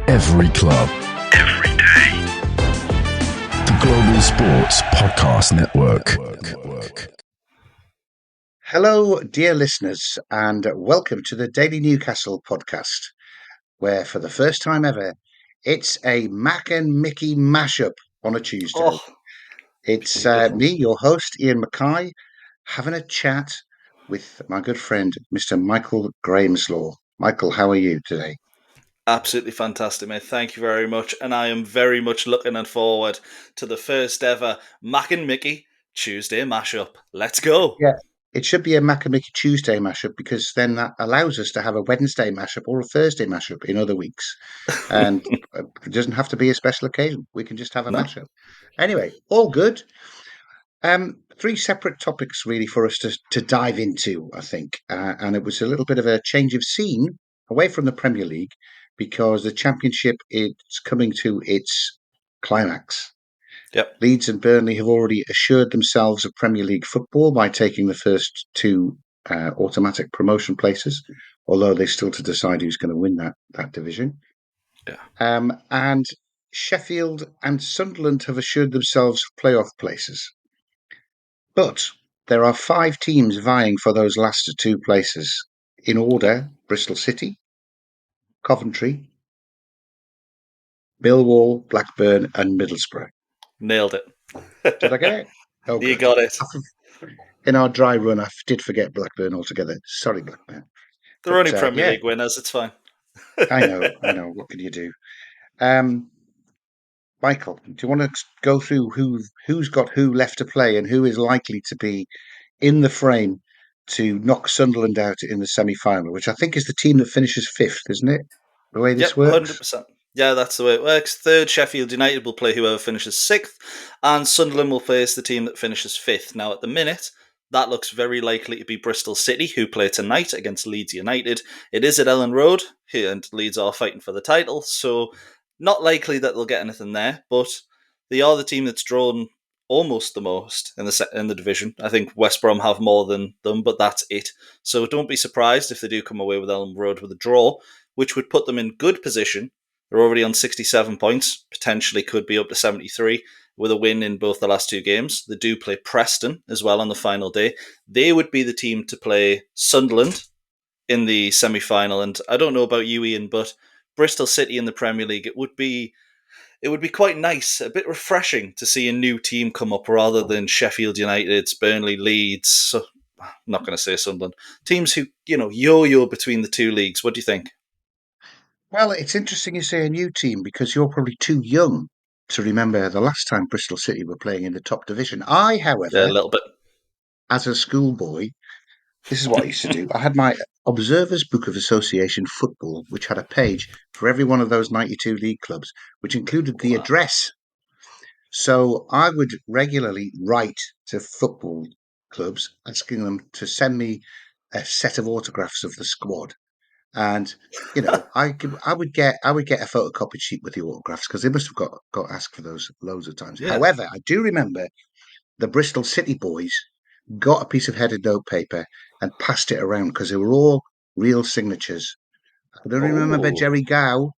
Every club. Every day. The Global Sports Podcast Network. Hello, dear listeners, and welcome to the Daily Newcastle podcast, where for the first time ever, it's a Mac and Mickey mashup on a Tuesday. It's me, your host, Iain Mackay, having a chat with my good friend, Mr. Michael Grahamslaw. Michael, how are you today? Absolutely fantastic, mate. Thank you very much. And I am very much looking forward to the first ever Mac and Mickey Tuesday mashup. Let's go. Yeah, it should be a Mac and Mickey Tuesday mashup because then that allows us to have a Wednesday mashup or a Thursday mashup in other weeks. And it doesn't have to be a special occasion. We can just have a mashup. Anyway, all good. Three separate topics really for us to dive into, I think. And it was a little bit of a change of scene away from the Premier League because the Championship is coming to its climax. Yep. Leeds and Burnley have already assured themselves of Premier League football by taking the first two automatic promotion places, although they're still to decide who's going to win that division. Yeah. And Sheffield and Sunderland have assured themselves of playoff places. But there are 5 teams vying for those last 2 places in order: Bristol City, Coventry, Millwall, Blackburn and Middlesbrough. Nailed it. Did I get it? Oh, you good. got it. In our dry run, I did forget Blackburn altogether. Sorry, Blackburn. They're only Premier League winners. It's fine. I know. What can you do? Michael, do you want to go through who's got who left to play and who is likely to be in the frame to knock Sunderland out in the semi-final, which I think is the team that finishes 5th, isn't it? The way this works? 100%. Yeah, that's the way it works. 3rd, Sheffield United will play whoever finishes 6th, and Sunderland will face the team that finishes 5th. Now, at the minute, that looks very likely to be Bristol City, who play tonight against Leeds United. It is at Ellen Road, and Leeds are fighting for the title, so not likely that they'll get anything there, but they are the team that's drawn almost the most in the division. I think West Brom have more than them, but that's it. So don't be surprised if they do come away with Ellen Road with a draw, which would put them in good position. They're already on 67 points, potentially could be up to 73 with a win in both the last 2 games. They do play Preston as well on the final day. They would be the team to play Sunderland in the semi-final. And I don't know about you, Ian, but Bristol City in the Premier League, it would be quite nice, a bit refreshing to see a new team come up rather than Sheffield United, Burnley, Leeds. So, I'm not going to say Sunderland. Teams who, yo-yo between the 2 leagues. What do you think? Well, it's interesting you say a new team because you're probably too young to remember the last time Bristol City were playing in the top division. I, however, a little bit, as a schoolboy, this is what I used to do. I had my Observer's Book of Association Football, which had a page for every one of those 92 league clubs, which included the address. So I would regularly write to football clubs asking them to send me a set of autographs of the squad. And I would get a photocopied sheet with the autographs because they must have got asked for those loads of times. Yeah. However, I do remember the Bristol City boys got a piece of headed notepaper and passed it around because they were all real signatures. I don't remember Jerry Gow;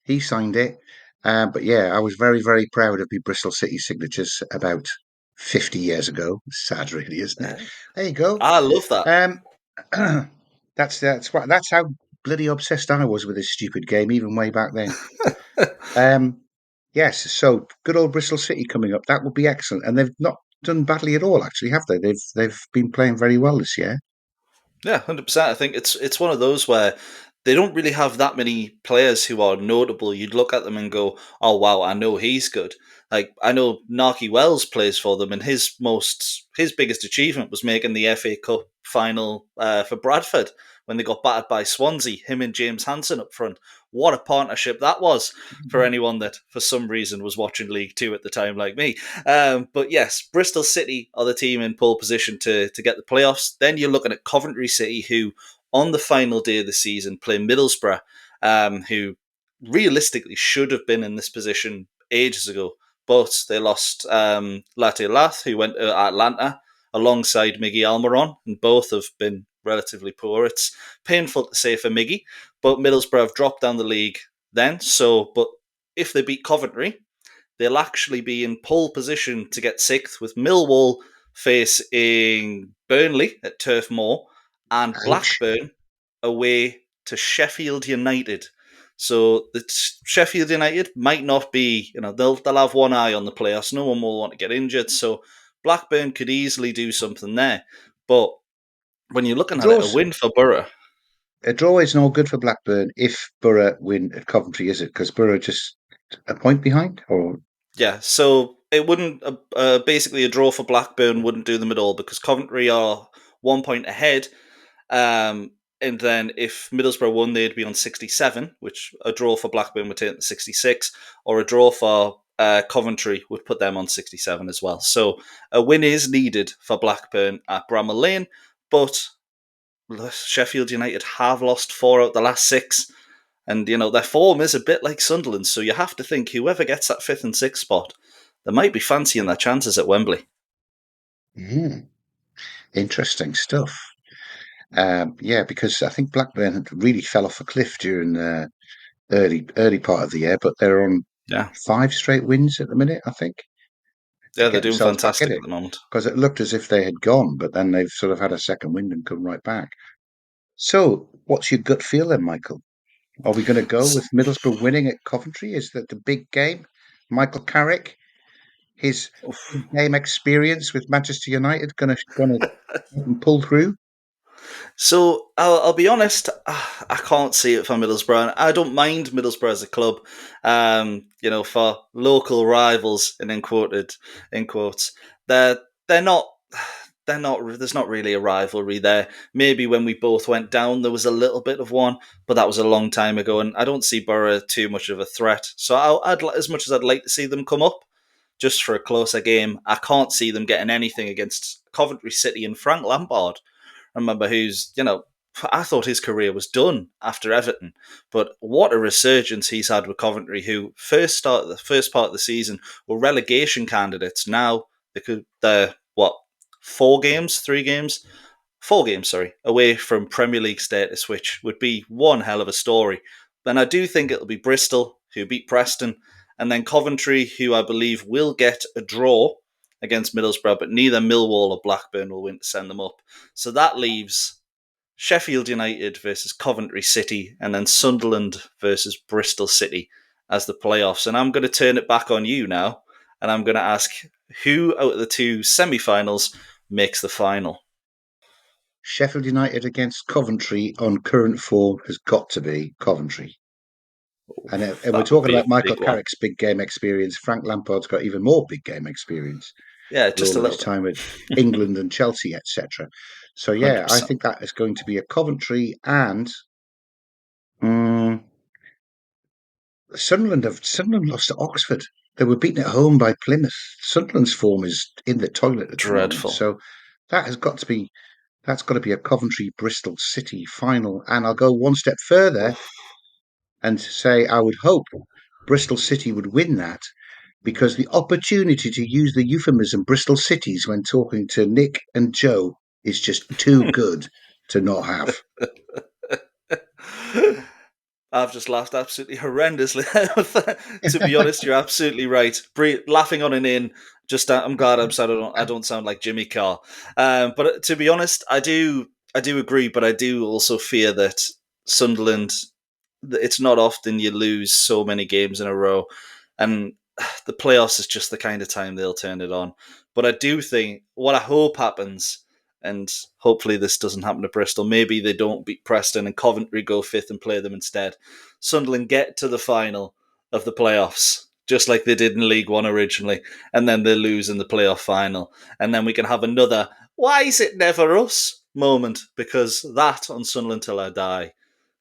he signed it. But yeah, I was very, very proud of the Bristol City signatures about 50 years ago. Sad, really, isn't it? There you go. I love that. That's how bloody obsessed I was with this stupid game, even way back then. Yes, so good old Bristol City coming up. That would be excellent, and they've not done badly at all, actually, have they? They've been playing very well this year. Yeah, 100%. I think it's one of those where they don't really have that many players who are notable. You'd look at them and go, "Oh wow, I know he's good." Like I know Narky Wells plays for them, and his biggest achievement was making the FA Cup final for Bradford when they got battered by Swansea. Him and James Hansen up front. What a partnership that was for anyone that, for some reason, was watching League Two at the time, like me. But yes, Bristol City are the team in pole position to get the playoffs. Then you're looking at Coventry City, who on the final day of the season play Middlesbrough, who realistically should have been in this position ages ago. But they lost Latte Lath, who went to Atlanta alongside Miggy Almiron, and both have been relatively poor. It's painful to say for Miggy, but Middlesbrough have dropped down the league. then. But if they beat Coventry, they'll actually be in pole position to get 6th, with Millwall facing Burnley at Turf Moor and Ouch. Blackburn away to Sheffield United. So the Sheffield United might not be, they'll have one eye on the playoffs. No one will want to get injured. So Blackburn could easily do something there. But when you're looking at it, a win for Borough. A draw is no good for Blackburn if Borough win at Coventry, is it? Because Borough just a point behind, or Yeah, so it wouldn't basically a draw for Blackburn wouldn't do them at all, because Coventry are 1 point ahead. And then if Middlesbrough won, they'd be on 67, which a draw for Blackburn would take them to 66, or a draw for Coventry would put them on 67 as well. So a win is needed for Blackburn at Bramall Lane, but Sheffield United have lost 4 out of the last 6. And, their form is a bit like Sunderland, so you have to think whoever gets that 5th and 6th spot, they might be fancying their chances at Wembley. Interesting stuff. Because I think Blackburn really fell off a cliff during the early part of the year, but they're on 5 straight wins at the minute, I think. Yeah, they're doing fantastic at the moment. Because it looked as if they had gone, but then they've sort of had a second wind and come right back. So, what's your gut feel then, Michael? Are we going to go with Middlesbrough winning at Coventry? Is that the big game? Michael Carrick, his game experience with Manchester United, going to pull through? So I'll be honest, I can't see it for Middlesbrough. I don't mind Middlesbrough as a club, for local rivals, and in quotes, they're not. There's not really a rivalry there. Maybe when we both went down, there was a little bit of one, but that was a long time ago, and I don't see Borough too much of a threat. So as much as I'd like to see them come up, just for a closer game, I can't see them getting anything against Coventry City and Frank Lampard. Remember, I thought his career was done after Everton, but what a resurgence he's had with Coventry, who first started the first part of the season were relegation candidates. Now they're 4 games away from Premier League status, which would be one hell of a story. Then I do think it'll be Bristol, who beat Preston, and then Coventry, who I believe will get a draw against Middlesbrough, but neither Millwall or Blackburn will win to send them up. So that leaves Sheffield United versus Coventry City, and then Sunderland versus Bristol City as the playoffs. And I'm going to turn it back on you now, and I'm going to ask who out of the 2 semi-finals makes the final. Sheffield United against Coventry on current form has got to be Coventry. And we're talking about Michael Carrick's big game experience. Frank Lampard's got even more big game experience. Yeah, just a little his time with England and Chelsea, etc. So yeah, 100%. I think that is going to be a Coventry, and Sunderland lost to Oxford. They were beaten at home by Plymouth. Sunderland's form is in the toilet at the moment. So that's got to be a Coventry Bristol City final. And I'll go one step further and say I would hope Bristol City would win that, because the opportunity to use the euphemism Bristol Cities when talking to Nick and Joe is just too good to not have. I've just laughed absolutely horrendously. To be honest, you're absolutely right. Laughing on and in. I'm glad I don't sound like Jimmy Carr. But to be honest, I do agree. But I do also fear that Sunderland. It's not often you lose so many games in a row, and the playoffs is just the kind of time they'll turn it on. But I do think what I hope happens, and hopefully this doesn't happen to Bristol, maybe they don't beat Preston and Coventry go 5th and play them instead. Sunderland get to the final of the playoffs, just like they did in League One originally, and then they lose in the playoff final. And then we can have another, why is it never us moment, because that on Sunderland Till I Die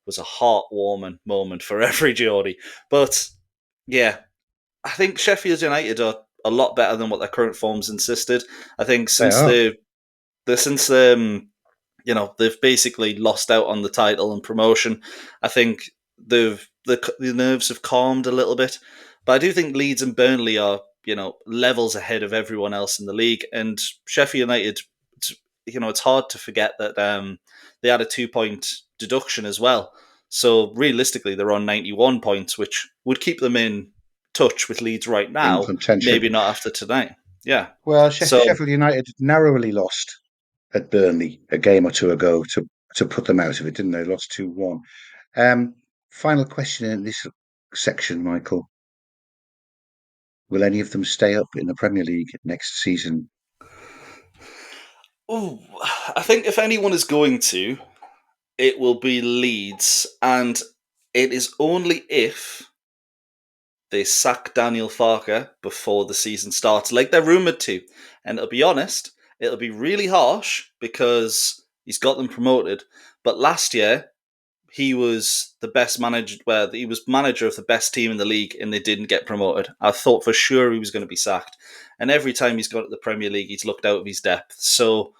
was a heartwarming moment for every Geordie. But yeah, I think Sheffield United are a lot better than what their current form's insisted. I think they've basically lost out on the title and promotion. I think the nerves have calmed a little bit, but I do think Leeds and Burnley are levels ahead of everyone else in the league. And Sheffield United, it's hard to forget that they had a 2-point deduction as well. So realistically, they're on 91 points, which would keep them in touch with Leeds right In now. contention. Maybe not after tonight. Yeah. Well, So Sheffield United narrowly lost at Burnley a game or two ago to put them out of it, didn't they? Lost 2-1. Final question in this section, Michael. Will any of them stay up in the Premier League next season? I think if anyone is going to, it will be Leeds, and it is only if they sack Daniel Farke before the season starts, like they're rumoured to. And to be honest, it'll be really harsh because he's got them promoted. But last year, he was the best manager, well, he was manager of the best team in the league and they didn't get promoted. I thought for sure he was going to be sacked. And every time he's got to the Premier League, he's looked out of his depth. So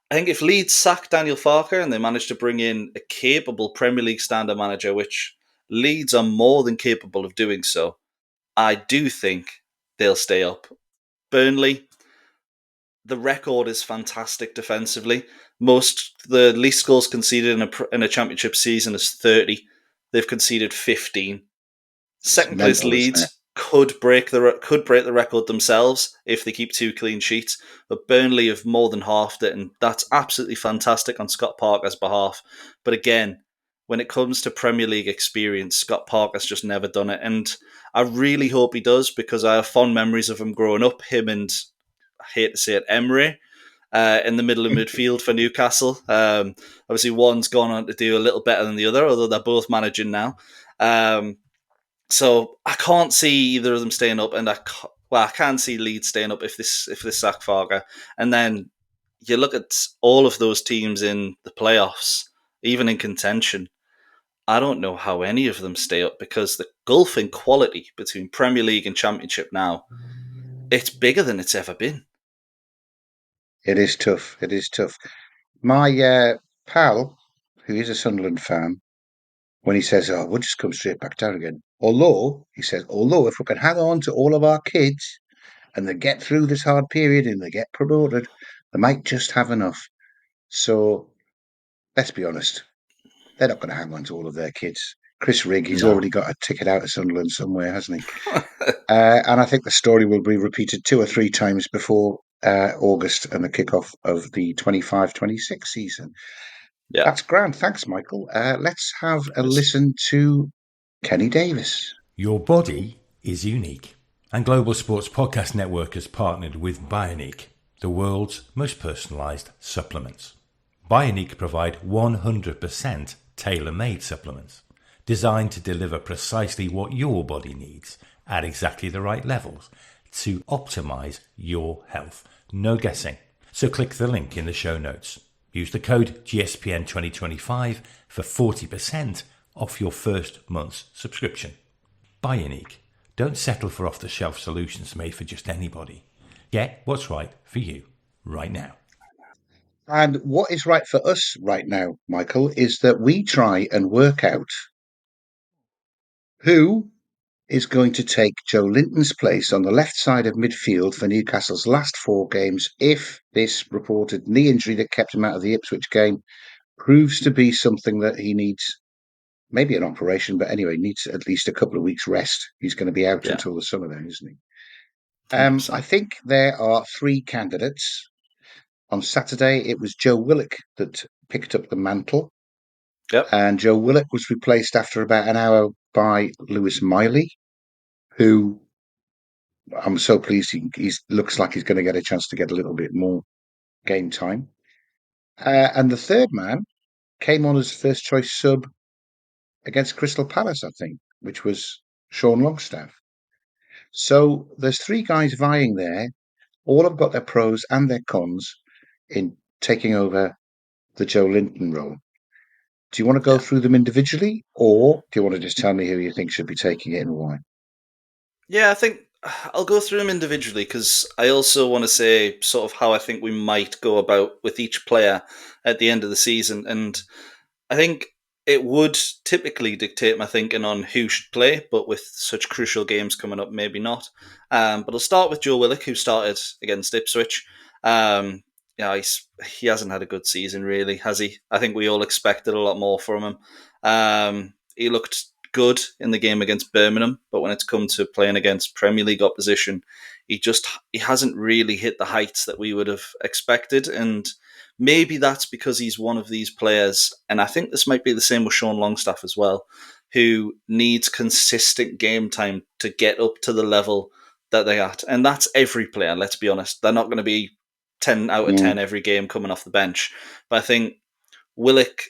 I think if Leeds sack Daniel Farke and they manage to bring in a capable Premier League standard manager, which Leeds are more than capable of doing so, I do think they'll stay up. Burnley, the record is fantastic defensively. The least goals conceded in a championship season is 30. They've conceded 15. Second place Leeds could break the record themselves if they keep 2 clean sheets, but Burnley have more than halved it, and that's absolutely fantastic on Scott Parker's behalf. But again, when it comes to Premier League experience, Scott Parker's just never done it, and I really hope he does because I have fond memories of him growing up. Him and, I hate to say it, Emery in the middle of midfield for Newcastle. Obviously, one's gone on to do a little better than the other, although they're both managing now. So I can't see either of them staying up, and I can see Leeds staying up if this sack Farke. And then you look at all of those teams in the playoffs, even in contention. I don't know how any of them stay up because the gulf in quality between Premier League and Championship now, it's bigger than it's ever been. It is tough. It is tough. My pal, who is a Sunderland fan, when he says, "Oh, we'll just come straight back down again," although he says, if we can hang on to all of our kids and they get through this hard period and they get promoted, they might just have enough. So let's be honest, they're not going to hang on to all of their kids. Chris Rigg, he's already got a ticket out of Sunderland somewhere, hasn't he? And I think the story will be repeated 2 or 3 times before August and the kickoff of the 25-26 season. Yeah. That's grand. Thanks, Michael. Let's have a listen to Kenny Davis. Your body is unique. And Global Sports Podcast Network has partnered with Bionique, the world's most personalised supplements. Bionique provide 100% tailor-made supplements designed to deliver precisely what your body needs at exactly the right levels to optimise your health. No guessing. So click the link in the show notes. Use the code GSPN2025 for 40% off your first month's subscription. Bionique. Don't settle for off-the-shelf solutions made for just anybody. Get what's right for you right now. And what is right for us right now, Michael, is that we try and work out who is going to take Joelinton's place on the left side of midfield for Newcastle's last 4 games if this reported knee injury that kept him out of the Ipswich game proves to be something that he needs, maybe an operation, but anyway, needs at least a couple of weeks rest. He's going to be out until the summer then, isn't he? I think there are 3 candidates. On Saturday, it was Joe Willock that picked up the mantle. Yep. And Joe Willock was replaced after about an hour by Lewis Miley, who I'm so pleased he looks like he's going to get a chance to get a little bit more game time. And the third man came on as first choice sub against Crystal Palace, I think, which was Sean Longstaff. So there's 3 guys vying there. All have got their pros and their cons in taking over the Joelinton role. Do you want to go through them individually, or do you want to just tell me who you think should be taking it and why? Yeah, I think I'll go through them individually because I also want to say sort of how I think we might go about with each player at the end of the season. And I think it would typically dictate my thinking on who should play, but with such crucial games coming up, maybe not. But I'll start with Joe Willock, who started against Ipswich. He hasn't had a good season, really, has he? I think we all expected a lot more from him. He looked good in the game against Birmingham, but when it's come to playing against Premier League opposition, he hasn't really hit the heights that we would have expected. And maybe that's because he's one of these players, and I think this might be the same with Sean Longstaff as well, who needs consistent game time to get up to the level that they're at. And that's every player, let's be honest. They're not going to be 10 out of 10 every game coming off the bench. But I think Willock,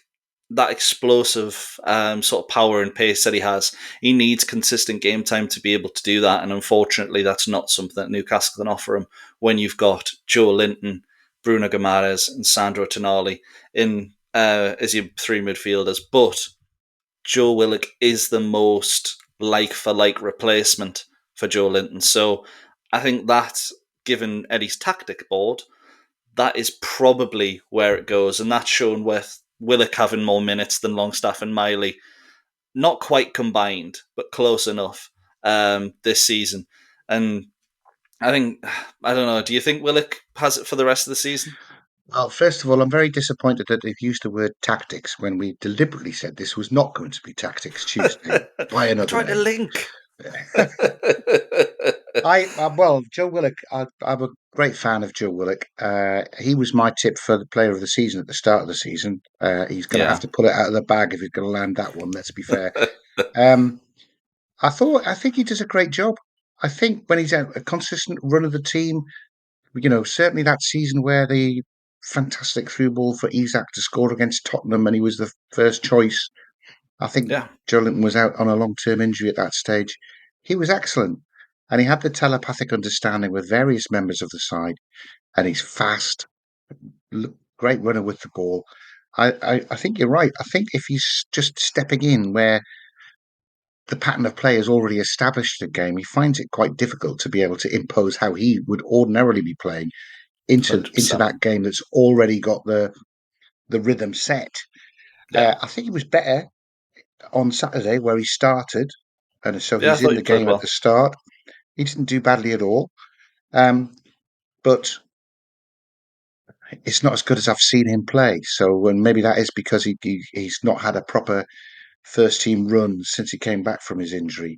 that explosive sort of power and pace that he needs consistent game time to be able to do that. And unfortunately, that's not something that Newcastle can offer him when you've got Joelinton, Bruno Guimaraes and Sandro Tonali in as your three midfielders. But Joe Willock is the most like-for-like replacement for Joelinton. So I think that, given Eddie's tactic board, that is probably where it goes. And that's shown with Willock having more minutes than Longstaff and Miley. Not quite combined, but close enough this season. And I don't know, do you think Willock has it for the rest of the season? Well, first of all, I'm very disappointed that they've used the word tactics when we deliberately said this was not going to be Tactics Tuesday by another Trying to link. Joe Willock, I'm a great fan of Joe Willock. He was my tip for the player of the season at the start of the season. He's going to have to pull it out of the bag if he's going to land that one, let's be fair. I think he does a great job. I think when he's a consistent run of the team, certainly that season where the fantastic through ball for Isak to score against Tottenham and he was the first choice. I think Joelinton was out on a long-term injury at that stage. He was excellent. And he had the telepathic understanding with various members of the side. And he's fast, great runner with the ball. I think you're right. I think if he's just stepping in where the pattern of play is already established in a game, he finds it quite difficult to be able to impose how he would ordinarily be playing into that game that's already got the rhythm set. I think he was better on Saturday where he started, and so he's in the game at the start. He didn't do badly at all, but it's not as good as I've seen him play. So, and maybe that is because he's not had a proper first team run since he came back from his injury.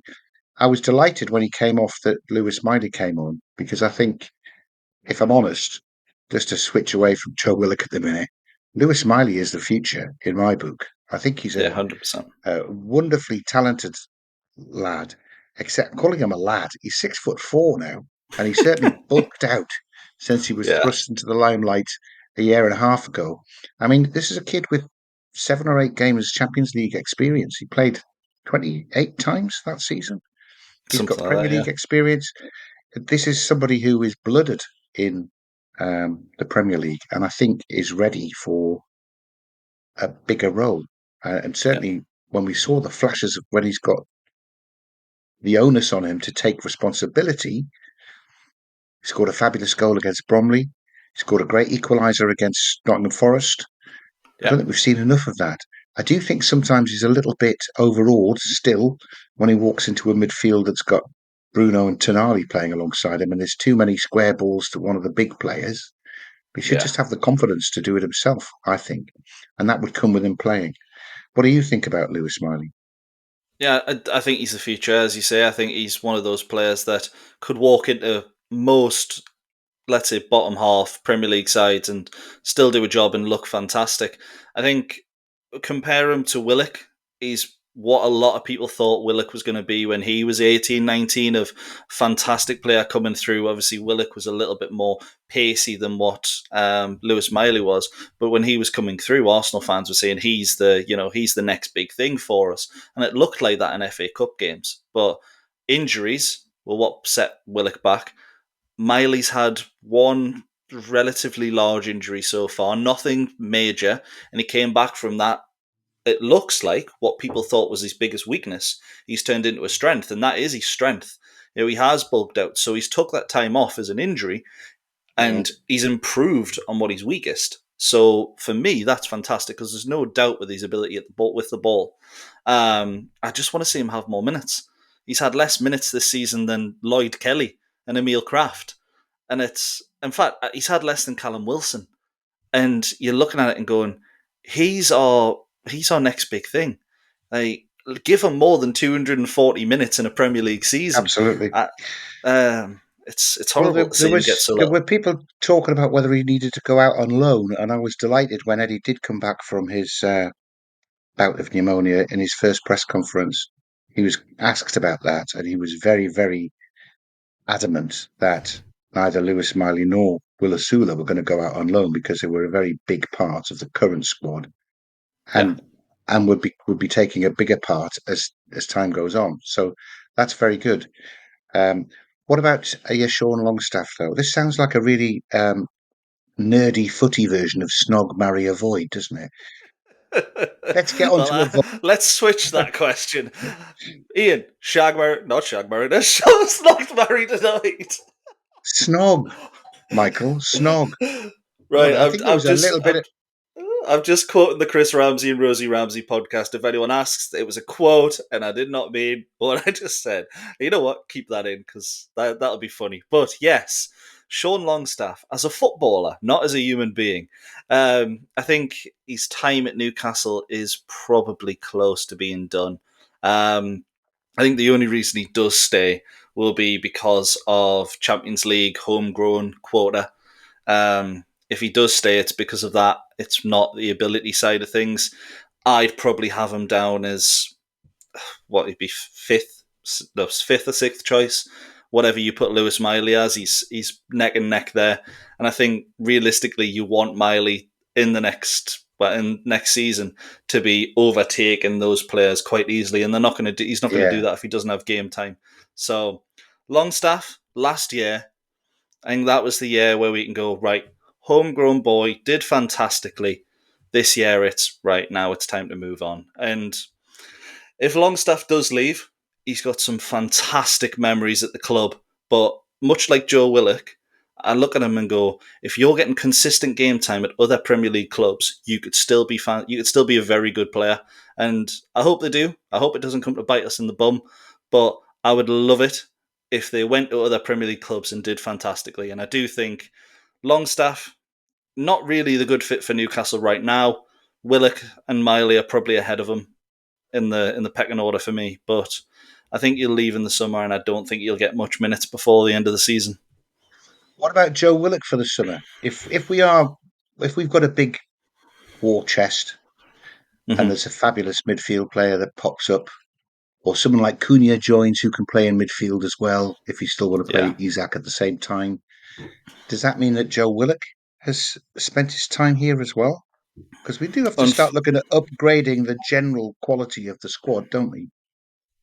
I was delighted when he came off that Lewis Miley came on, because I think, if I'm honest, just to switch away from Joe Willock at the minute, Lewis Miley is the future in my book. I think he's 100%. A wonderfully talented lad, except calling him a lad. He's 6'4" now, and he's certainly bulked out since he was thrust into the limelight a year and a half ago. I mean, this is a kid with 7 or 8 games Champions League experience. He played 28 times that season. He's got Premier League experience. This is somebody who is blooded in the Premier League, and I think is ready for a bigger role. And certainly when we saw the flashes of when he's got the onus on him to take responsibility, he scored a fabulous goal against Bromley. He scored a great equaliser against Nottingham Forest. I don't think we've seen enough of that. I do think sometimes he's a little bit overawed still when he walks into a midfield that's got Bruno and Tonali playing alongside him, and there's too many square balls to one of the big players. He should just have the confidence to do it himself, I think, and that would come with him playing. What do you think about Lewis Miley? Yeah, I think he's the future, as you say. I think he's one of those players that could walk into most, let's say, bottom half Premier League sides and still do a job and look fantastic. I think, compare him to Willock, he's what a lot of people thought Willock was going to be when he was 18, 19, of fantastic player coming through. Obviously, Willock was a little bit more pacey than what Lewis Miley was. But when he was coming through, Arsenal fans were saying he's the next big thing for us. And it looked like that in FA Cup games. But injuries were what set Willock back. Miley's had one relatively large injury so far, nothing major, and he came back from that. It looks like what people thought was his biggest weakness, he's turned into a strength, and that is his strength. He has bulked out, so he's took that time off as an injury, and he's improved on what he's weakest. So for me, that's fantastic, because there's no doubt with his ability with the ball. I just want to see him have more minutes. He's had less minutes this season than Lloyd Kelly and Emil Kraft, and in fact, he's had less than Callum Wilson. And you're looking at it and going, he's our next big thing. Like, give him more than 240 minutes in a Premier League season. Absolutely. It's horrible to see him get so There little. were people talking about whether he needed to go out on loan, and I was delighted when Eddie did come back from his bout of pneumonia in his first press conference. He was asked about that, and he was very, very adamant that neither Lewis Miley nor Willasula were going to go out on loan because they were a very big part of the current squad, Yeah. and would be taking a bigger part as time goes on. So that's very good. Um, what about Sean Longstaff though? This sounds like a really nerdy footy version of Snog, Marry, Avoid, doesn't it? Let's get on to avoid. Let's switch that question. Ian, shag married, not shag married, snogged married tonight. Snog, Michael, Snog. Right, I think there was a little bit. I'm just quoting the Chris Ramsey and Rosie Ramsey podcast. If anyone asks, it was a quote, and I did not mean what I just said. You know what? Keep that in because that'll be funny. But yes, Sean Longstaff as a footballer, not as a human being. I think his time at Newcastle is probably close to being done. I think the only reason he does stay will be because of Champions League homegrown quota. If he does stay, it's because of that. It's not the ability side of things. I'd probably have him down as what he'd be fifth or sixth choice. Whatever you put Lewis Miley as, he's neck and neck there. And I think realistically, you want Miley in next season to be overtaking those players quite easily, and they're not going to. He's not going to do that if he doesn't have game time. So Longstaff last year, I think that was the year where we can go right. Homegrown boy did fantastically. This year, it's right now. It's time to move on. And if Longstaff does leave, he's got some fantastic memories at the club. But much like Joe Willock, I look at him and go, if you're getting consistent game time at other Premier League clubs, you could still be a very good player. And I hope they do. I hope it doesn't come to bite us in the bum. But I would love it if they went to other Premier League clubs and did fantastically. And I do think Longstaff, not really the good fit for Newcastle right now. Willock and Miley are probably ahead of him in the pecking order for me. But I think he'll leave in the summer, and I don't think he'll get much minutes before the end of the season. What about Joe Willock for the summer? If we've got a big war chest and there's a fabulous midfield player that pops up, or someone like Cunha joins who can play in midfield as well, if you still want to play Isaac at the same time, does that mean that Joe Willock has spent his time here as well? Because we do have to start looking at upgrading the general quality of the squad, don't we?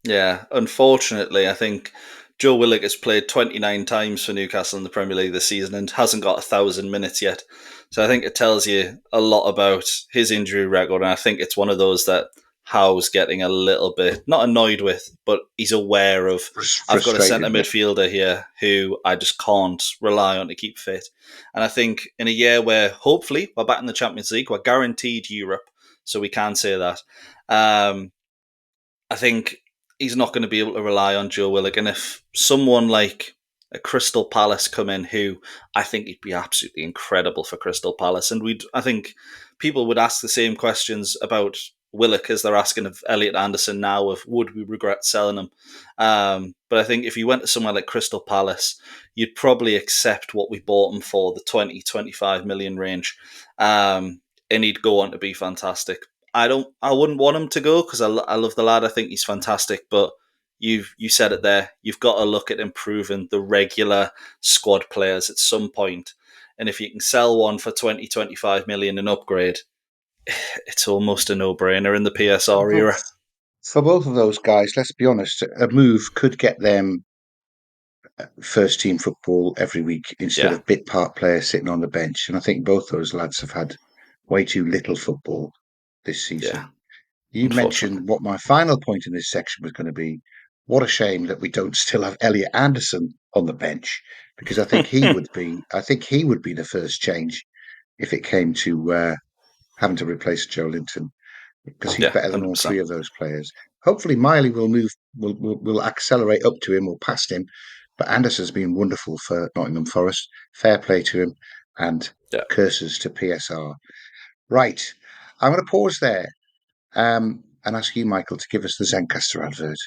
Yeah, unfortunately, I think Joe Willock has played 29 times for Newcastle in the Premier League this season and hasn't got 1,000 minutes yet. So I think it tells you a lot about his injury record, and I think it's one of those that Howe's getting a little bit, not annoyed with, but he's aware of, I've got a centre midfielder here who I just can't rely on to keep fit. And I think in a year where hopefully we're back in the Champions League, we're guaranteed Europe, so we can say that. I think he's not going to be able to rely on Joe Willock. And if someone like a Crystal Palace come in, who I think he'd be absolutely incredible for Crystal Palace, and I think people would ask the same questions about Willock as they're asking of Elliot Anderson now of would we regret selling him. But I think if you went to somewhere like Crystal Palace, you'd probably accept what we bought him for, the 20-25 million range, and he'd go on to be fantastic. I wouldn't want him to go because I love the lad. I think he's fantastic, but you said it there. You've got to look at improving the regular squad players at some point. And if you can sell one for 20-25 million and upgrade, it's almost a no-brainer in the PSR era. For both of those guys, let's be honest, a move could get them first team football every week instead of bit part players sitting on the bench. And I think both those lads have had way too little football this season. You mentioned what my final point in this section was going to be. What a shame that we don't still have Elliot Anderson on the bench, because I think he would be the first change if it came to having to replace Joelinton, because he's better than 100%. All three of those players. Hopefully Miley will accelerate up to him or past him, but Anderson's been wonderful for Nottingham Forest. Fair play to him, and curses to PSR. Right, I'm going to pause there. and ask you, Michael, to give us the Zencaster advert.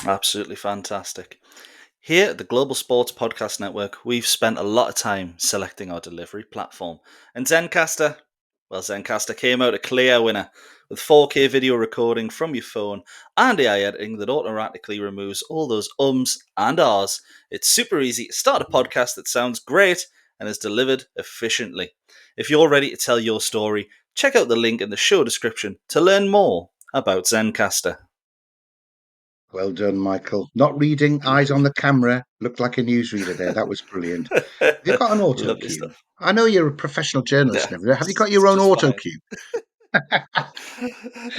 Absolutely fantastic. Here at the Global Sports Podcast Network, we've spent a lot of time selecting our delivery platform. And Zencaster came out a clear winner with 4K video recording from your phone and AI editing that automatically removes all those ums and ahs. It's super easy to start a podcast that sounds great and is delivered efficiently. If you're ready to tell your story, check out the link in the show description to learn more about Zencaster. Well done, Michael. Not reading, eyes on the camera. Looked like a newsreader there. That was brilliant. Have you got an auto Lovely cue? stuff. I know you're a professional journalist. Yeah, And everything. Have you got your own just auto fine. cue?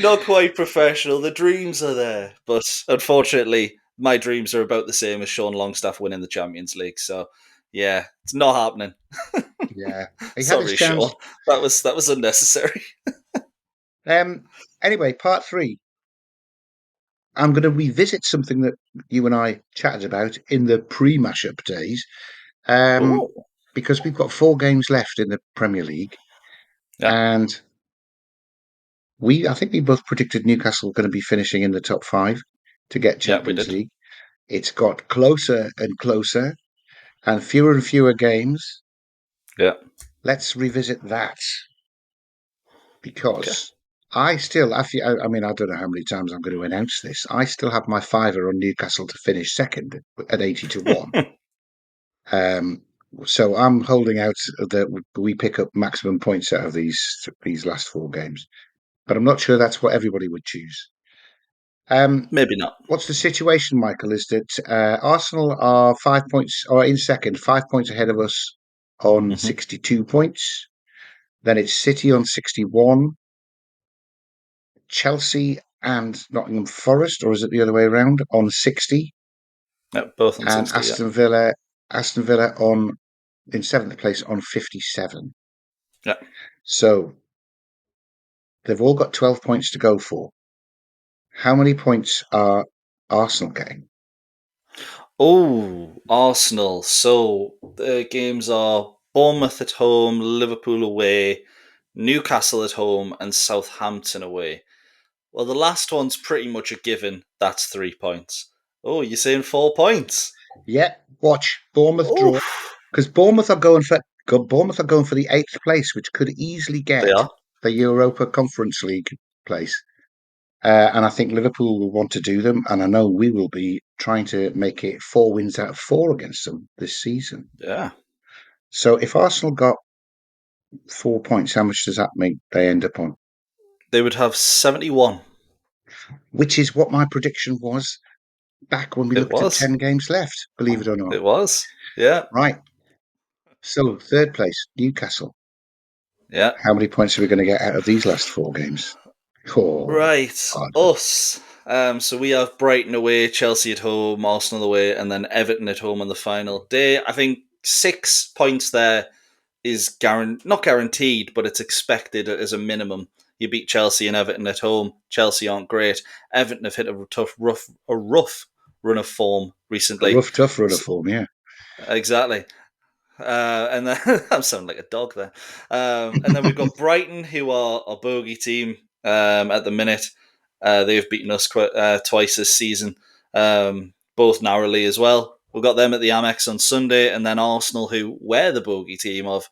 Not quite professional. The dreams are there, but unfortunately, my dreams are about the same as Sean Longstaff winning the Champions League. So, yeah, it's not happening. Yeah, he had his Sorry, chance. Sean. That was unnecessary. Anyway, part 3. I'm going to revisit something that you and I chatted about in the pre-mashup days, Oh, because we've got 4 games left in the Premier League, yeah, and I think we both predicted Newcastle were going to be finishing in the top 5 to get yeah, we Champions did. League. It's got closer and closer, and fewer games. Yeah, Let's revisit that, okay. because I still, I mean, I don't know how many times I'm going to announce this. I still have my fiver on Newcastle to finish second at 80-1. So I'm holding out that we pick up maximum points out of these last 4 games, but I'm not sure that's what everybody would choose. Maybe not. What's the situation, Michael? Is that Arsenal are 5 points, or in second, 5 points ahead of us on 62 points. Then it's City on 61, Chelsea and Nottingham Forest, or is it the other way around, on 60, Yeah, both on and 60. Yeah, Aston Villa on in 7th place on 57. yeah. So they've all got 12 points to go for. How many points are Arsenal getting? Oh, Arsenal. So the games are Bournemouth at home, Liverpool away, Newcastle at home, and Southampton away. Well, the last one's pretty much a given. That's 3 points. Oh, you're saying 4 points? Yeah, watch Bournemouth draw, Oof. because Bournemouth are going for the 8th place, which could easily They get are. the Europa Conference League place. And I think Liverpool will want to do them, and I know we will be trying to make it 4 wins out of 4 against them this season. Yeah. So if Arsenal got 4 points, how much does that make they end up on? They would have 71. Which is what my prediction was back when we It looked at was. 10 games left, believe it or not. It was. Yeah. Right. So 3rd place, Newcastle. Yeah. How many points are we going to get out of these last 4 games? Oh, Right. God. Us. So we have Brighton away, Chelsea at home, Arsenal away, and then Everton at home on the final day. I think 6 points there is not guaranteed, but it's expected as a minimum. You beat Chelsea and Everton at home. Chelsea aren't great. Everton have hit a rough run of form A recently. rough, tough run of form, yeah. Exactly. And then I'm sounding like a dog there. And then we've got Brighton, who are a bogey team at the minute. They've beaten us twice this season, both narrowly as well. We've got them at the Amex on Sunday, and then Arsenal, who we're the bogey team of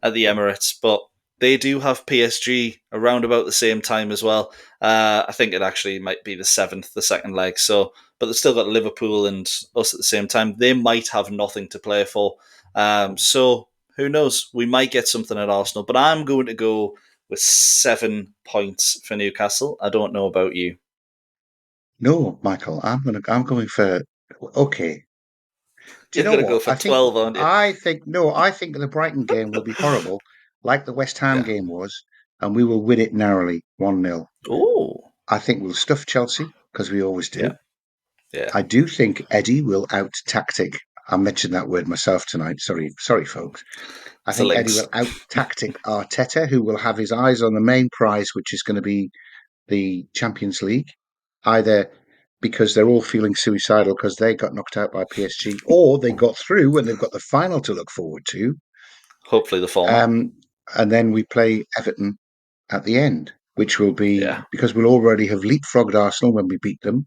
at the Emirates, but they do have PSG around about the same time as well. I think it actually might be the 7th, the second leg. So, but they've still got Liverpool and us at the same time. They might have nothing to play for. So who knows? We might get something at Arsenal, but I'm going to go with 7 points for Newcastle. I don't know about you. No, Michael, I'm going for, okay. Do you You're know going to go what? for 12, aren't you? I think the Brighton game will be horrible, like the West Ham Yeah. game was, and we will win it narrowly, 1-0. Oh. I think we'll stuff Chelsea, because we always do. Yeah. Yeah. I do think Eddie will out tactic. I mentioned that word myself tonight. Sorry, folks. I It's the think Eddie links. will out tactic Arteta, who will have his eyes on the main prize, which is going to be the Champions League, either because they're all feeling suicidal because they got knocked out by PSG, or they got through and they've got the final to look forward to. Hopefully the former. And then we play Everton at the end. which will be because we'll already have leapfrogged Arsenal when we beat them.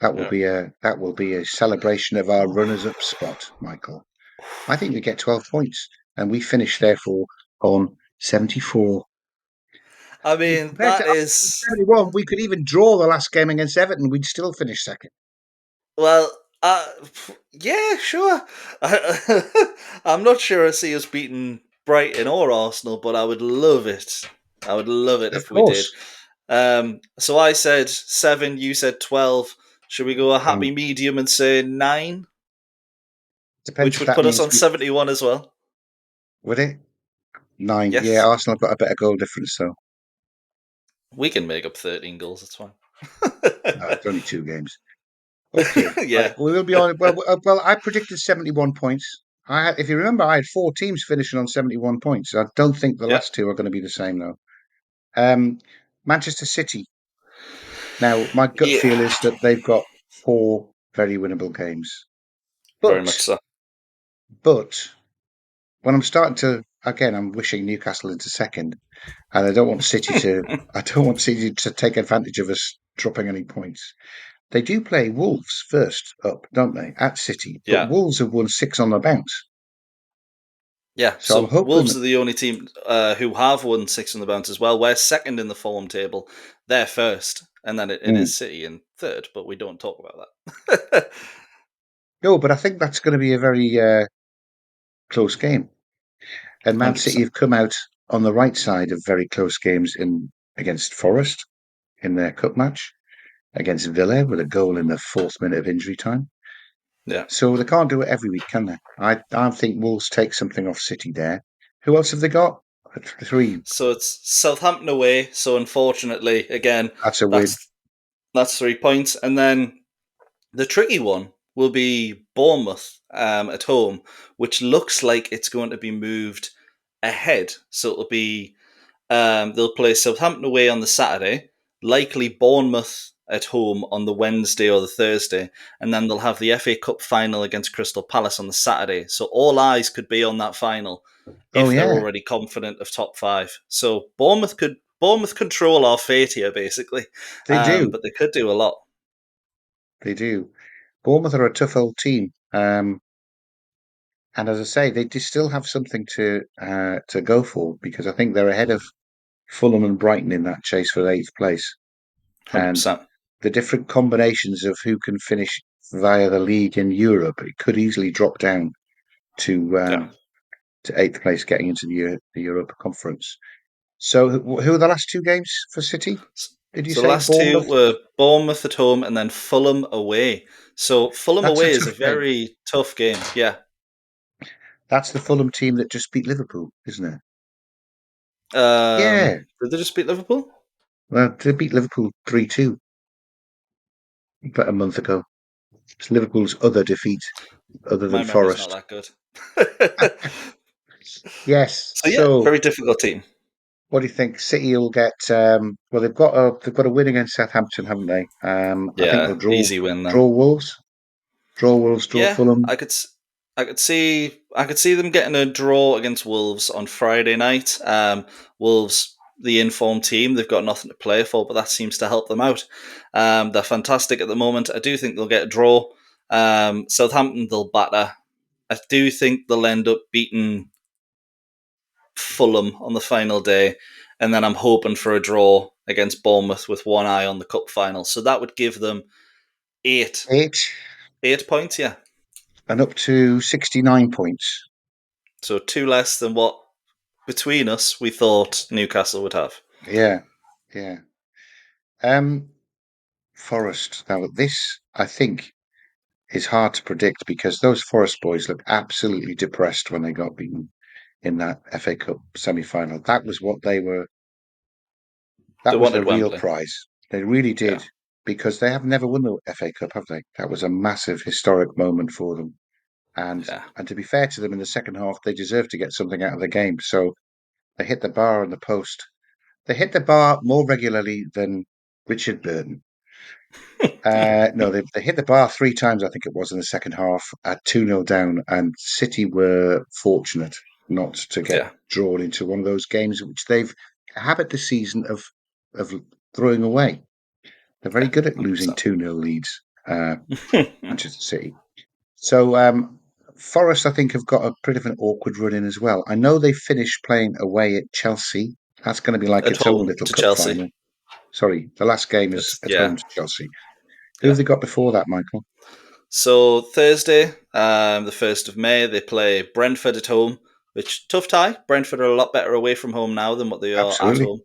That will be a celebration of our runners-up spot, Michael. I think we get 12 points, and we finish therefore on 74. I mean, Compared that to is 71, we could even draw the last game against Everton. We'd still finish second. well. Yeah, sure. I'm not sure I see us beating Brighton or Arsenal, but I would love it. I would love it Of if we did. course. So I said 7. You said 12. Should we go a happy medium and say 9? Depends Which if would that put us means on 71 as well. would it? 9. Yeah, Yes, Arsenal have got a better goal difference, though. we can make up 13 goals. It's fine. No, it's only 2 games. Okay, right. Yeah, We will be on. Well, I predicted 71 points. If you remember, I had 4 teams finishing on 71 points. I don't think the yeah. last 2 are going to be the same, though. Um, Manchester City. Now, my gut feel Yeah, is that they've got 4 very winnable games. very much But, so. but when I'm starting to, again, I'm wishing Newcastle into second, and I don't want City to. I don't want City to take advantage of us dropping any points. They do play Wolves first up, don't they, at City? But Yeah, Wolves have won 6 on the bounce. yeah. So I'm So hoping Wolves are the only team who have won 6 on the bounce as well. We're second in the form table. They're first, and then it Mm. is City in third. But we don't talk about that. No, but I think that's going to be a very close game. And Man City 100%. have come out on the right side of very close games against Forest in their cup match, against Villa with a goal in the 4th minute of injury time. Yeah. So they can't do it every week, can they? I think Wolves take something off City there. Who else have they got? 3. So it's Southampton away. So unfortunately, again, That's a win. that's 3 points, and then the tricky one will be Bournemouth at home, which looks like it's going to be moved ahead. So it'll be they'll play Southampton away on the Saturday, likely Bournemouth at home on the Wednesday or the Thursday, and then they'll have the FA Cup final against Crystal Palace on the Saturday. So all eyes could be on that final Oh if they're yeah, already confident of top 5. So Bournemouth control our fate here basically, they do. but they could do a lot. They do. Bournemouth are a tough old team. And as I say, they do still have something to go for because I think they're ahead of Fulham and Brighton in that chase for 8th place. And 100%. the different combinations of who can finish via the league in Europe, it could easily drop down to Yeah. um, to 8th place, getting into the Europa Conference. So, who are the last 2 games for City? Did you So the say last 2 Bournemouth? were Bournemouth at home and then Fulham away. So Fulham That's a away is a tough game. very tough game. Yeah. That's the Fulham team that just beat Liverpool, isn't it? Yeah. Did they just beat Liverpool? Well, they beat Liverpool 3-2 about a month ago. It's Liverpool's other defeat, other than My memory's not Forest. that good. Yes. So yeah, So, very difficult team. what do you think? City will get. Well, they've got a win against Southampton, haven't they? I think they'll Yeah, easy win there. draw Wolves, draw Yeah, Fulham. I could see them getting a draw against Wolves on Friday night. Wolves, the informed team, they've got nothing to play for, but that seems to help them out. They're fantastic at the moment. I do think they'll get a draw. Southampton they'll batter. I do think they'll end up beating Fulham on the final day, and then I'm hoping for a draw against Bournemouth with one eye on the cup final. So that would give them eight 8 points. Yeah. and up to 69 points. So 2 less than what between us we thought Newcastle would have. Yeah, yeah. Forest. Now, this I think is hard to predict because those Forest boys look absolutely depressed when they got beaten in that FA Cup semi-final. That was what they were. They That was the wanted real Wembley. prize. They really Yeah. did because they have never won the FA Cup, have they? That was a massive historic moment for them. And Yeah. and to be fair to them, in the second half, they deserved to get something out of the game. So they hit the bar and the post. They hit the bar more regularly than Richard Burton. No, they hit the bar 3 times, I think it was, in the second half at 2-0 down, and City were fortunate not to get Yeah. drawn into one of those games, which they've habit this season of throwing away. They're very good at losing 100%. 2-0 leads, Manchester City. So Forest, I think, have got a bit of an awkward run in as well. I know they finished playing away at Chelsea. That's going to be like At its own home little to cup Chelsea. final. Sorry, the last game is at Yeah. home to Chelsea. Who have they got before that, Michael? So Thursday, the 1st of May, they play Brentford at home, which, tough tie. Brentford are a lot better away from home now than what they are at Absolutely. home.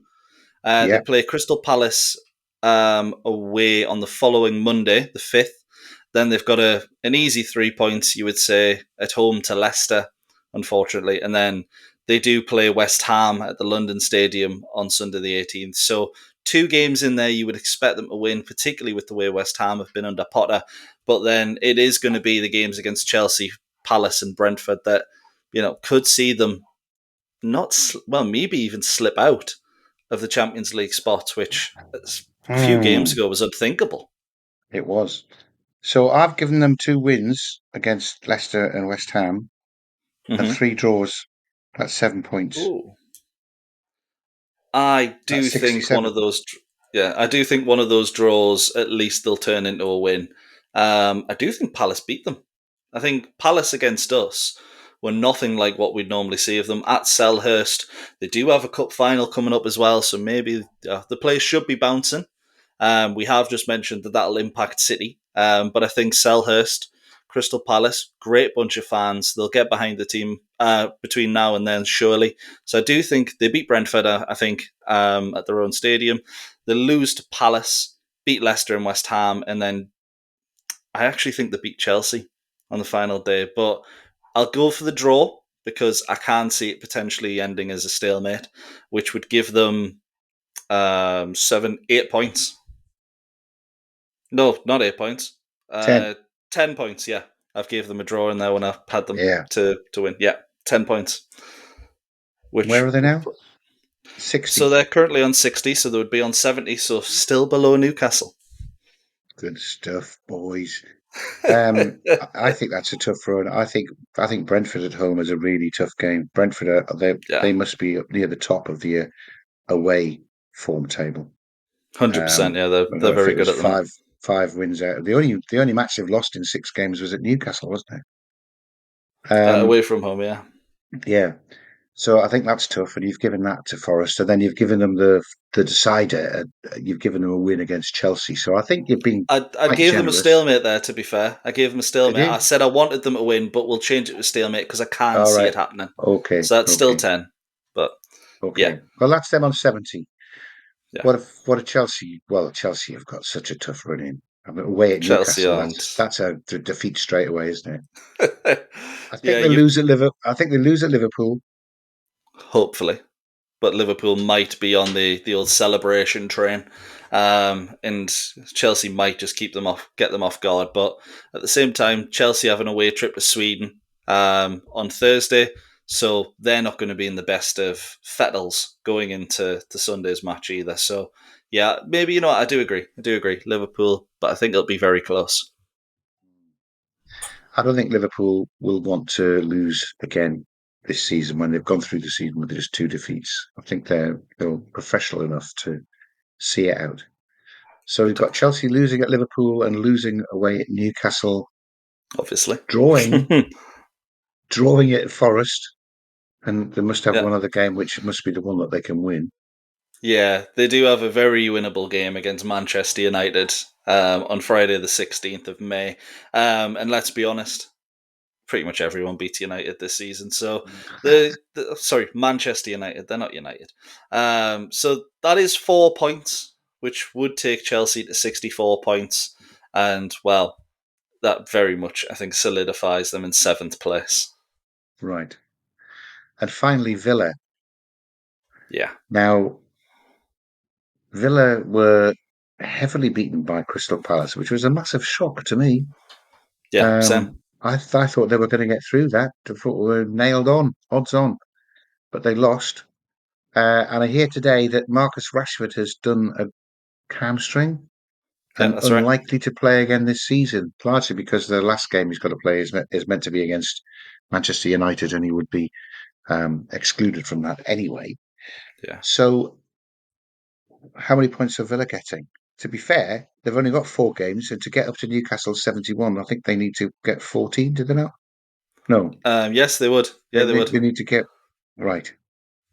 They Yeah. play Crystal Palace away on the following Monday, the 5th. Then they've got an easy 3 points, you would say, at home to Leicester, unfortunately. And then they do play West Ham at the London Stadium on Sunday the 18th. So 2 games in there you would expect them to win, particularly with the way West Ham have been under Potter. But then it is going to be the games against Chelsea, Palace and Brentford that, could see them maybe even slip out of the Champions League spot, which a few games ago was unthinkable. It was. So I've given them 2 wins against Leicester and West Ham and 3 draws. That's 7 points. Ooh. I do That's think 67. one of those. Yeah, I do think one of those draws at least they'll turn into a win. I do think Palace beat them. I think Palace against us were nothing like what we'd normally see of them at Selhurst. They do have a cup final coming up as well, so maybe the place should be bouncing. We have just mentioned that that'll impact City, but I think Selhurst, Crystal Palace, great bunch of fans. They'll get behind the team between now and then, surely. So I do think they beat Brentford, I think, at their own stadium. They lose to Palace, beat Leicester and West Ham, and then I actually think they beat Chelsea on the final day. But I'll go for the draw because I can see it potentially ending as a stalemate, which would give them 8 points. No, not 8 points. 10. 10 points, yeah. I've gave them a draw in there when I had them Yeah. to win. Yeah, 10 points. Where are they now? 60. So they're currently on 60, so they would be on 70, so still below Newcastle. Good stuff, boys. I think that's a tough run. I think Brentford at home is a really tough game. Brentford, they must be up near the top of the away form table. 100%, yeah, they're very good at them. Five wins out. The only match they've lost in 6 games was at Newcastle, wasn't it? Away from home, yeah. Yeah. So I think that's tough, and you've given that to Forest, and then you've given them the decider. You've given them a win against Chelsea. So I think you've been I quite gave them a generous. stalemate there, to be fair. I gave them a Did stalemate. you? I said I wanted them to win, but we'll change it to a stalemate because I can All see right. it happening. Okay. So that's still 10. But Okay. yeah. Well, that's them on 70. Yeah. What a Chelsea? Well, Chelsea have got such a tough run in. I mean, away at Chelsea Newcastle, aren't. that's a defeat straight away, isn't it? I think Yeah, they lose at Liverpool. I think they lose at Liverpool. hopefully. But Liverpool might be on the old celebration train, and Chelsea might just get them off guard. But at the same time, Chelsea have an away trip to Sweden on Thursday, so they're not going to be in the best of fettles going into Sunday's match either. So yeah, maybe I do agree. Liverpool, but I think it'll be very close. I don't think Liverpool will want to lose again this season when they've gone through the season with just 2 defeats. I think they're professional enough to see it out. So we've got Chelsea losing at Liverpool and losing away at Newcastle, Obviously, drawing it at Forest, and they must have yeah. one other game which must be the one that they can win. Yeah, they do have a very winnable game against Manchester United on Friday the 16th of May. And let's be honest, pretty much everyone beats United this season. So, Manchester United, they're not United. So that is 4 points, which would take Chelsea to 64 points. And, well, that very much, I think, solidifies them in 7th place. Right. And finally, Villa. Yeah. Now, Villa were heavily beaten by Crystal Palace, which was a massive shock to me. Yeah, same. I thought they were going to get through that. I thought we were nailed on, odds on, but they lost. And I hear today that Marcus Rashford has done a hamstring Yeah, and that's right. unlikely to play again this season, largely because the last game he's got to play is meant to be against Manchester United, and he would be excluded from that anyway. Yeah. So how many points are Villa getting? To be fair, they've only got 4 games, and to get up to Newcastle's 71, I think they need to get 14, do they not? No, Yes, they would. Yeah, they would. they need to get, right.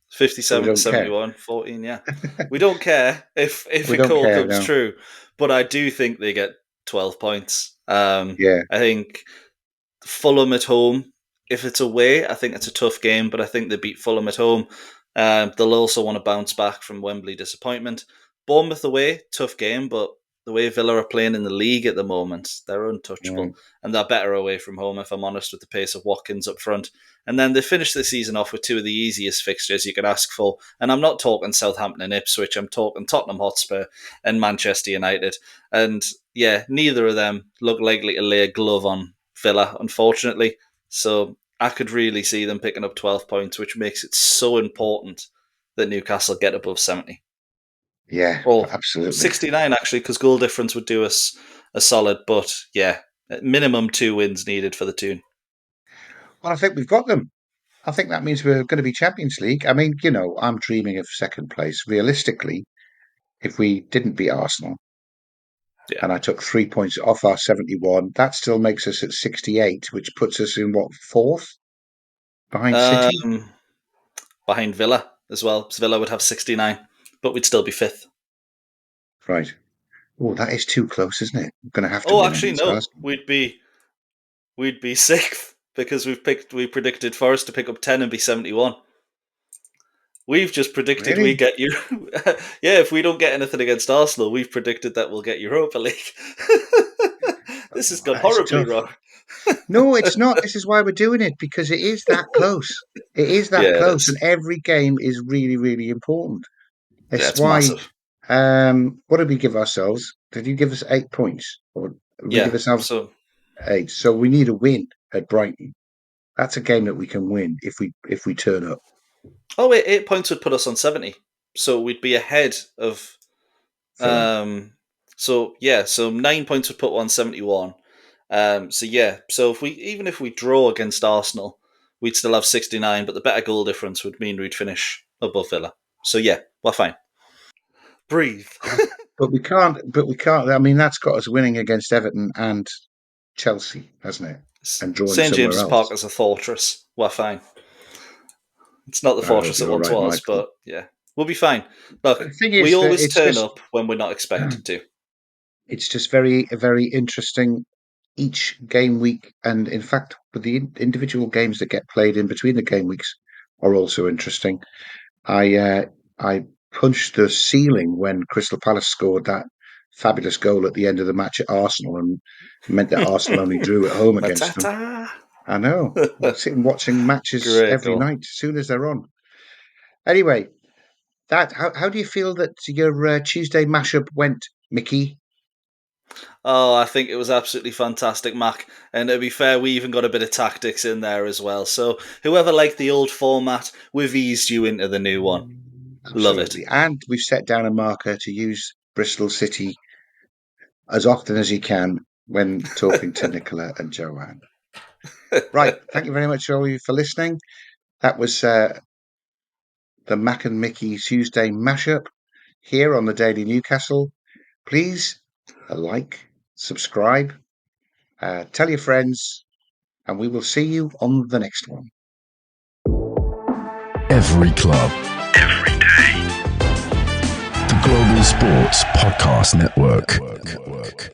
So we 57 to don't care. 71, 14, yeah. We don't care if We a don't call care, comes no. true, but I do think they get 12 points. Yeah, I think Fulham at home, if it's away, I think it's a tough game, but I think they beat Fulham at home. They'll also want to bounce back from Wembley disappointment. Bournemouth away, tough game, but the way Villa are playing in the league at the moment, they're yeah. untouchable. And they're better away from home, if I'm honest, with the pace of Watkins up front. And then they finish the season off with 2 of the easiest fixtures you could ask for. And I'm not talking Southampton and Ipswich, I'm talking Tottenham Hotspur and Manchester United. And yeah, neither of them look likely to lay a glove on Villa, unfortunately. So I could really see them picking up 12 points, which makes it so important that Newcastle get above 70. Yeah, Or absolutely. 69, actually, because goal difference would do us a solid. But yeah, minimum 2 wins needed for the tune. Well, I think we've got them. I think that means we're going to be Champions League. I mean, I'm dreaming of second place. Realistically, if we didn't beat Arsenal Yeah. and I took 3 points off our 71, that still makes us at 68, which puts us in what, fourth behind City? Behind Villa as well. So Villa would have 69, but we'd still be 5th. Right. Oh, that is too close, isn't it? We're going to have to Oh, win actually, against no. Arsenal. We'd be 6th because we predicted Forest to pick up 10 and be 71. We've just predicted we Really? get you. Yeah, if we don't get anything against Arsenal, we've predicted that we'll get Europa League. This has Oh, gone that is horribly tough. wrong. No, it's not. This is why we're doing it, because it is that close. It is that Yeah, it close, and is. every game is really, really important. Yeah, It's it's why. massive. What did we give ourselves? Did you give us 8 points, or did we Yeah, give ourselves so 8? So we need a win at Brighton. That's a game that we can win if we turn up. oh wait, 8 points would put us on 70, so we'd be ahead of. Fulham. So yeah, so 9 points would put 171. So yeah, so if we draw against Arsenal, we'd still have 69, but the better goal difference would mean we'd finish above Villa. So yeah, we're fine. Breathe. But we can't. But we can't. I mean, that's got us winning against Everton and Chelsea, hasn't it? And drawing St somewhere James's Park else. is a fortress. We're fine. It's not the I hope fortress it you're once right, was, Michael. but yeah, we'll be fine. But Look, the thing we is that always turn up when we're not expected to. it's just very interesting each game week, and in fact, with the individual games that get played in between the game weeks are also interesting. I punched the ceiling when Crystal Palace scored that fabulous goal at the end of the match at Arsenal, and meant that Arsenal only drew at home against them. Ta-ta. I know. I'm sitting watching matches Great every goal. night as soon as they're on. Anyway, how do you feel that your Tuesday mashup went, Mickey? Oh, I think it was absolutely fantastic, Mac. And to be fair, we even got a bit of tactics in there as well. So whoever liked the old format, we've eased you into the new one. Love it. Absolutely. And we've set down a marker to use Bristol City as often as you can when talking to Nicola and Joanne. Right. Thank you very much, all of you, for listening. That was the Mac and Mickey Tuesday mashup here on the Daily Newcastle. Please like, subscribe, tell your friends, and we will see you on the next one. Every club. Every day. The Global Sports Podcast Network.